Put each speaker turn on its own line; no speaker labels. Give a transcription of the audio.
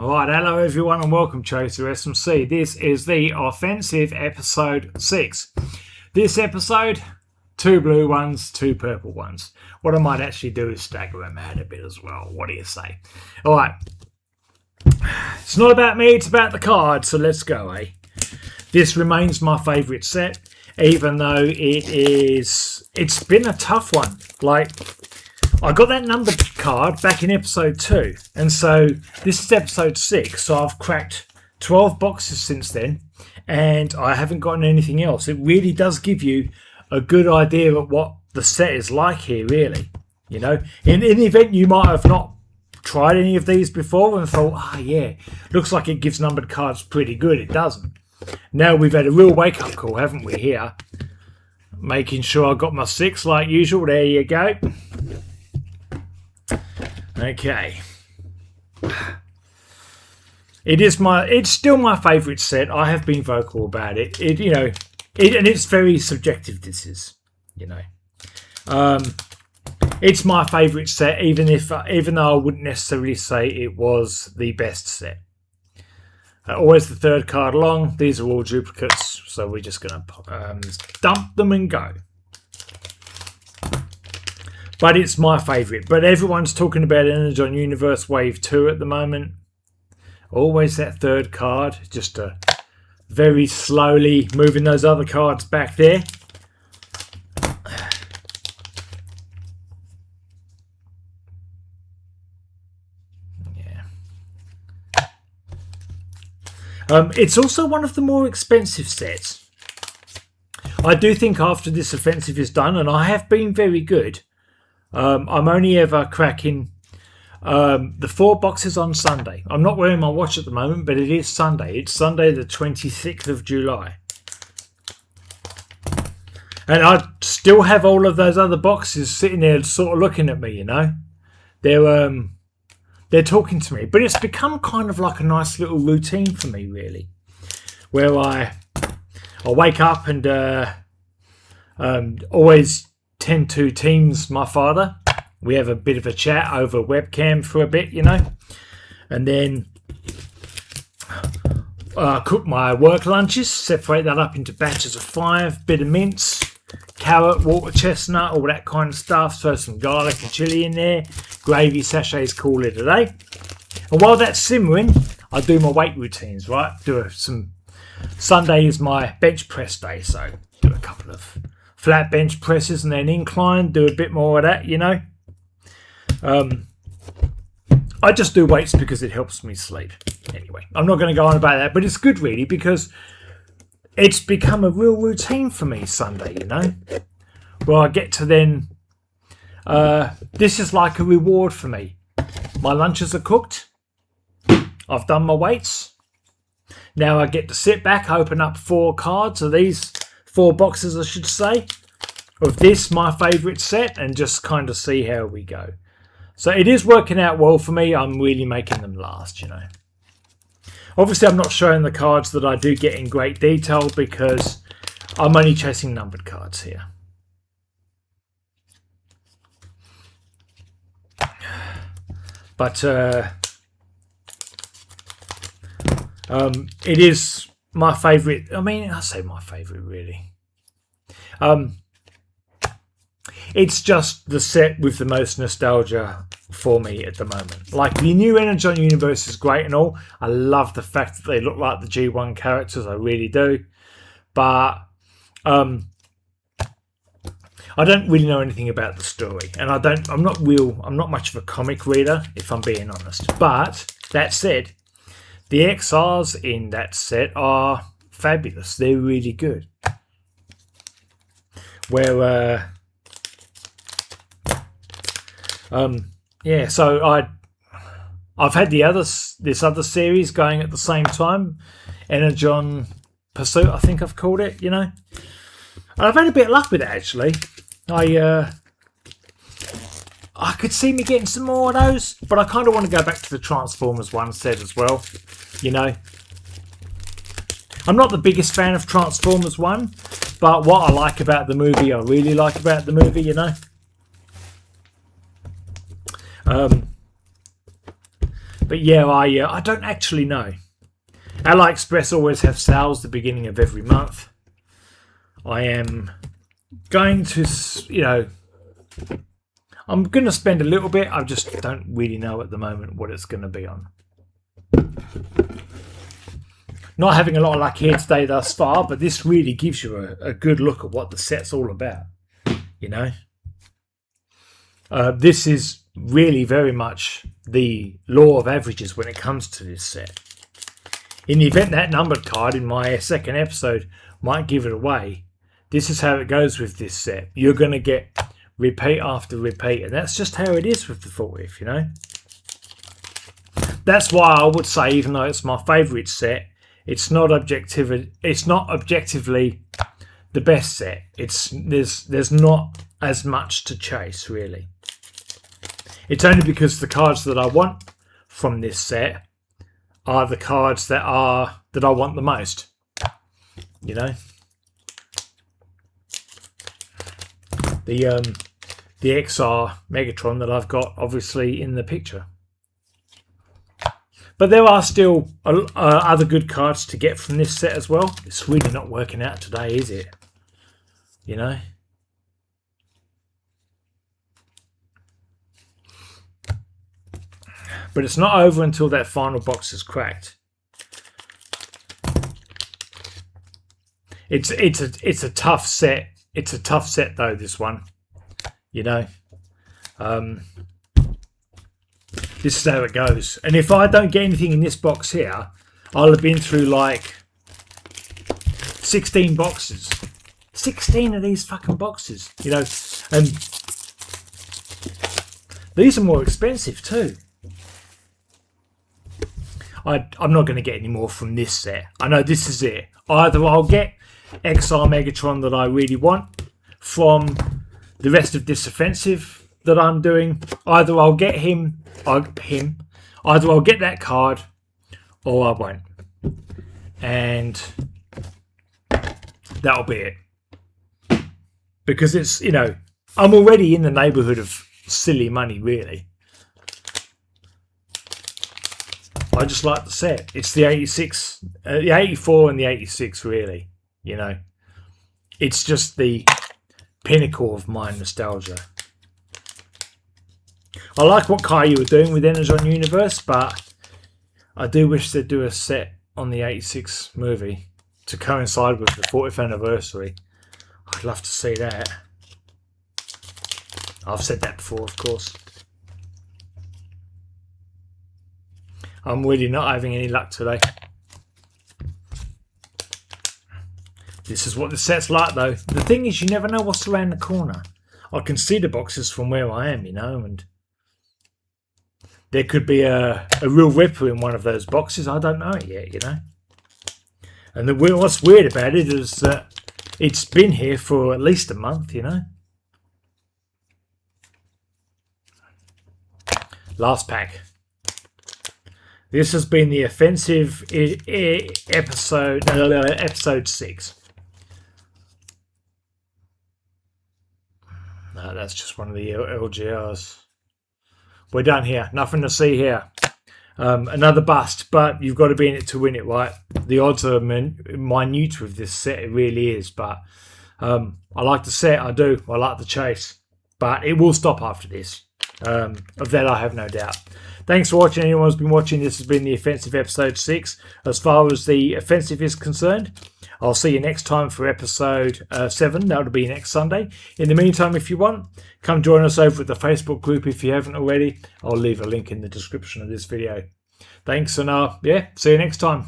Alright, hello everyone and welcome to SMC. This is the Offensive Episode 6. This episode, 2 blue ones, 2 purple ones. What I might actually do is stagger them out a bit as well. What do you say? Alright. It's not about me, it's about the card, so let's go, eh? This remains my favourite set, even though it's been a tough one. Like, I got that numbered card back in episode 2, and so this is episode 6, so I've cracked 12 boxes since then, and I haven't gotten anything else. It really does give you a good idea of what the set is like here, really. You know, in the event you might have not tried any of these before and thought, yeah, looks like it gives numbered cards pretty good. It doesn't. Now we've had a real wake-up call, haven't we, here? Making sure I got my 6 like usual. There you go. Okay. It's still my favourite set. I have been vocal about it. And it's very subjective. This is, it's my favourite set, even though I wouldn't necessarily say it was the best set. Always the third card along. These are all duplicates, so we're just going to dump them and go. But it's my favourite. But everyone's talking about Energon Universe Wave 2 at the moment. Always that third card. Just very slowly moving those other cards back there. Yeah. It's also one of the more expensive sets. I do think after this offensive is done, and I have been very good, I'm only ever cracking the 4 boxes on Sunday. I'm not wearing my watch at the moment, but it is Sunday. It's Sunday the 26th of July. And I still have all of those other boxes sitting there sort of looking at me, They're talking to me. But it's become kind of like a nice little routine for me, really. Where I wake up and always tend to Teams my father. We have a bit of a chat over webcam for a bit, and then cook my work lunches, separate that up into batches of 5, bit of mince, carrot, water chestnut, all that kind of stuff, throw some garlic and chilli in there, gravy sachets, call it a day. And while that's simmering, I do my weight routines, right? Sunday is my bench press day, so do a couple of flat bench presses and then incline, do a bit more of that, I just do weights because it helps me sleep. Anyway, I'm not going to go on about that, but it's good really because it's become a real routine for me Sunday, where I get to then, this is like a reward for me. My lunches are cooked. I've done my weights. Now I get to sit back, open up 4 cards of these 4 boxes, I should say, of this, my favourite set, and just kind of see how we go. So it is working out well for me. I'm really making them last, Obviously, I'm not showing the cards that I do get in great detail because I'm only chasing numbered cards here. But it is my favourite. I mean, I say my favourite, really. It's just the set with the most nostalgia for me at the moment. Like, the new Energon Universe is great and all. I love the fact that they look like the G1 characters. I really do. But I don't really know anything about the story. And I'm not much of a comic reader, if I'm being honest. But that said, the XRs in that set are fabulous. They're really good. Where so I've had this other series going at the same time, Energon Pursuit, I think I've called it, And I've had a bit of luck with it actually. I could see me getting some more of those, but I kind of want to go back to the Transformers 1 set as well, I'm not the biggest fan of Transformers 1, but what I like about the movie, I really like about the movie, But yeah, I don't actually know. AliExpress always have sales at the beginning of every month. I am going to, I'm going to spend a little bit. I just don't really know at the moment what it's going to be on. Not having a lot of luck here today thus far, but this really gives you a good look at what the set's all about. This is really very much the law of averages when it comes to this set. In the event that numbered card in my second episode might give it away, this is how it goes with this set. You're going to get repeat after repeat, and that's just how it is with the 40th, That's why I would say, even though it's my favourite set, it's not objectively the best set. There's not as much to chase, really. It's only because the cards that I want from this set are the cards that I want the most. The XR Megatron that I've got obviously in the picture. But there are still other good cards to get from this set as well. It's really not working out today, is it? But it's not over until that final box is cracked. It's a tough set. It's a tough set though, this one. This is how it goes. And if I don't get anything in this box here, I'll have been through like 16 boxes. 16 of these fucking boxes, and these are more expensive too. I'm not going to get any more from this set. I know this is it. Either I'll get XR Megatron that I really want from the rest of this offensive that I'm doing. Either I'll get him. Either I'll get that card, or I won't. And that'll be it. Because it's, I'm already in the neighbourhood of silly money, really. I just like the set. It's the 86, the 84 and the 86, really. It's just the pinnacle of my nostalgia. I like what Kayou are doing with Energon Universe, but I do wish they'd do a set on the 86 movie to coincide with the 40th anniversary. I'd love to see that. I've said that before, of course. I'm really not having any luck today. This is what the set's like, though. The thing is, you never know what's around the corner. I can see the boxes from where I am, and there could be a real ripper in one of those boxes. I don't know it yet, And what's weird about it is that it's been here for at least a month, Last pack. This has been the offensive episode 6. No, that's just one of the LGRs. We're done here. Nothing to see here. Another bust, but you've got to be in it to win it, right? The odds are minute with this set. It really is. But I like the set. I do. I like the chase. But it will stop after this. Of that I have no doubt. Thanks for watching. Anyone who's been watching, this has been the Offensive Episode 6. As far as the Offensive is concerned, I'll see you next time for Episode 7. That'll be next Sunday. In the meantime, if you want, come join us over at the Facebook group if you haven't already. I'll leave a link in the description of this video. Thanks, and see you next time.